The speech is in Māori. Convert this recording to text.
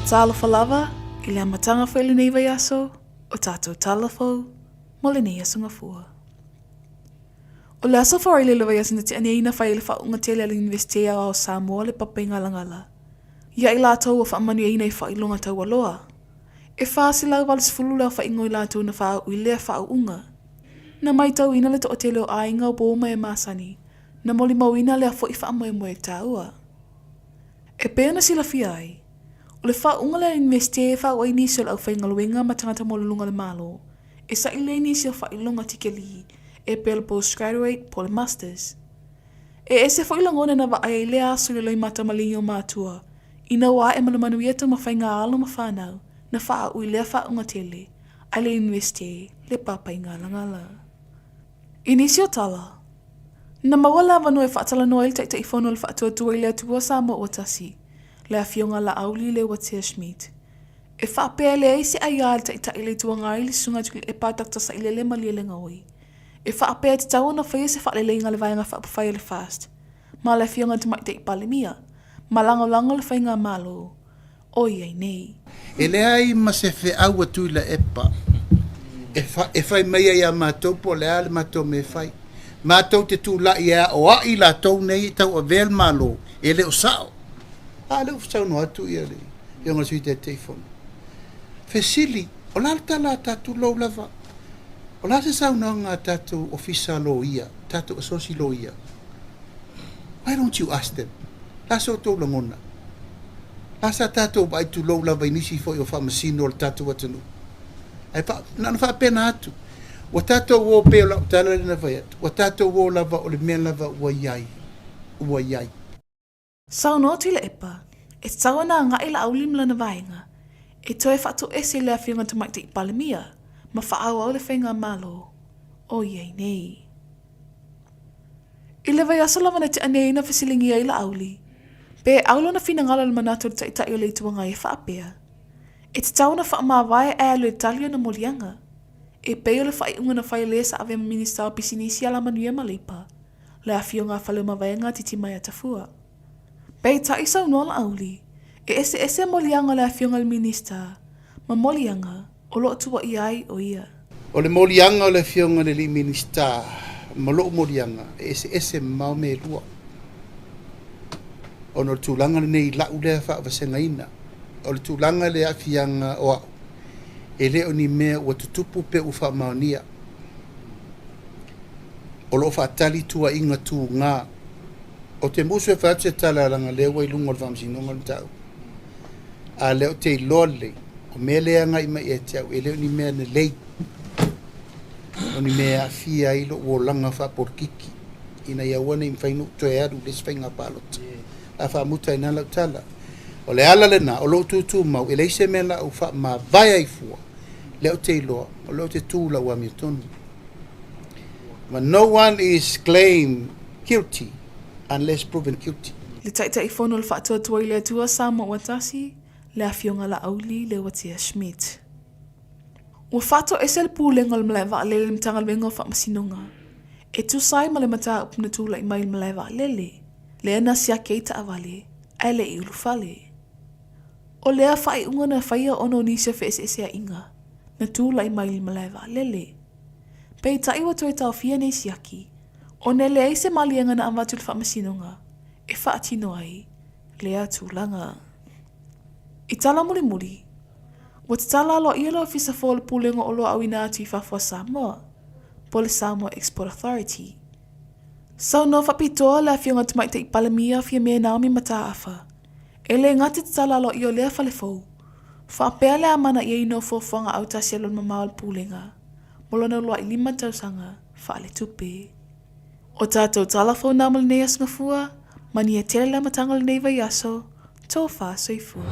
Tala falava, I le amatanga whaile nei vai aso, o tātou tala fou, mo le nei Aso Gafua. O le aso whaile le vai asina te aneina whaile whaunga tele ala investea o Samoa le papai ngala. Ia I lātou o whaamanu e ina I whailonga tau aloa. E whaasi lau walis fulu lau whaingo I lātou na whao I lea whaunga. Na mai tau ina le to o tele o ainga o bōma e māsani, na moli mau ina le a fo I whaamoe moe tāua. E pēna sila fiai, o le whaunga le investea e whao ai nisi o lau whaingaluenga ma tangata mo le lunga le malo, e sa I le nisi o whailonga tikeli, e pēla postgraduate po le masters. E ese whailangone na wa ai le aso le loi mata malingi o mātua, ina wa e malamanu ieto ma whainga alo ma whanau, na wha ui lea whaunga tele, ai le investea le papai ngala. Inisi o tala. Na mawala wanu e whaatala noa il taita I whono le whaatua tua I lea tua Samoa o tasi, le a fionga la auli le watia Schmidt. E whaapea le eisi ai al taita I le tua ngai li sunga tukil e pātakta sa I le lema li le ngaui. E whaapea te tau na whaia se whaale leinga le vaianga whaapawhai le fast. Ma le fionga te maite I palemia. Ma lango le whainga malo. Oi ai nei. E le ai ma se fe au atu la epa. E fai mai ai a mātou po le ale mātou me fai. Mātou te tū la ia o a I la tau nei tau a vel malo. E le o sao. A le ufsau no atu ia le. E onga sui te teifon. Fe sili. O la tala tatu lau lava. O la se sau na ngā tatu ofisa lo ia. Tatu asosi lo ia. Why don't you ask them? La so tau langona. La sa tatu ba i tu lau lava inisi fo I o whamasino o tatu watanu. Ai fa na fa pena atu. O tato wo pe la tala na vai atu. O tato wo lava o le mea lava ua iai. Sau no tila epa, e tau na nga ila aulim lana vainga. E toe whatu ese lea whiunga te maite I palemia, ma whaau au le whainga malo. O iei nei. I le vai aso lava na te aneina whasilingi a ila auli. Pe aulo na whina ngala le manato le taita I o le tuanga e whaapea. E te tau na whaamawai e le talio na molianga. E peo le whaiunga na whai le sa ave minista o pisinisi ala manuia malipa. Le a whiunga whale mawaenga titi mai atafua. Pei ta isau noa la auli. E ese molianga le a whiunga le minista. Ma molianga o lo atua I ai o ia. O le molianga o le whiunga le li minista. Ma lo molianga. E ese mau me lua. O no tūlanga le nei lau lea whaawasenga ina. O le tūlanga le a whianga o au. E leo ni mea ua tutupu pe uwha maonia. O lo whaatali tua inga tū ngā. O te musu e whaatse tala ranga leo i lunga o whamsinonga ni tau. A leo te I lole. O mea lea ngai mai e te au. E leo ni mea ne lei. O ni mea a fia ilo o langa wha porkiki. Ina ia wana I mwhainu toe aru les whainga palota. A wha muta ina lau tala. O le ala le na, o lo tutu mau, e leise mea la u wha ma vai ai fua. Leo te iloa, o leo te tūla ua mi tonu. But no one is claimed guilty unless proven guilty. Le taita I whono le whaatua tua I le atua Samoa o tasi, le a whiunga la auli le watia Schmidt. Ua whaatua ese le pūlenga le malai wa alele mtanga le wenga o whaamasinonga. E tu sai ma le mata upuna tūla I mai le malai wa alele, le ana sia keita avale, ai le I ulufale. O lea whai unga na whaia ono nisia whese ese a inga, na tūla I mai le malai wa alele. Pei tai wa toi tau fia nei siaki, o ne lea ise malianga na amatu le whaamasinonga, e whaatino ai, lea tūlanga. I tala muri, wa te tala alo I alo fisa fōle pūlenga o loa au ina atu I whafua Samoa, po le Samoa Export Authority. Sau no whapitoa lea whiunga te maite I palemia fia mea Naomi Mataafa, e le ngati te tala alo I o lea whale fau, whaapea lea mana I eino fōwhanga au tasi alon mamau le pūlenga, molona loa I 5 tausanga, whaale tupe. O tātou tala fau nāma le nei Aso Gafua, mani e tele la matanga le nei vai aso, tō wha soifua.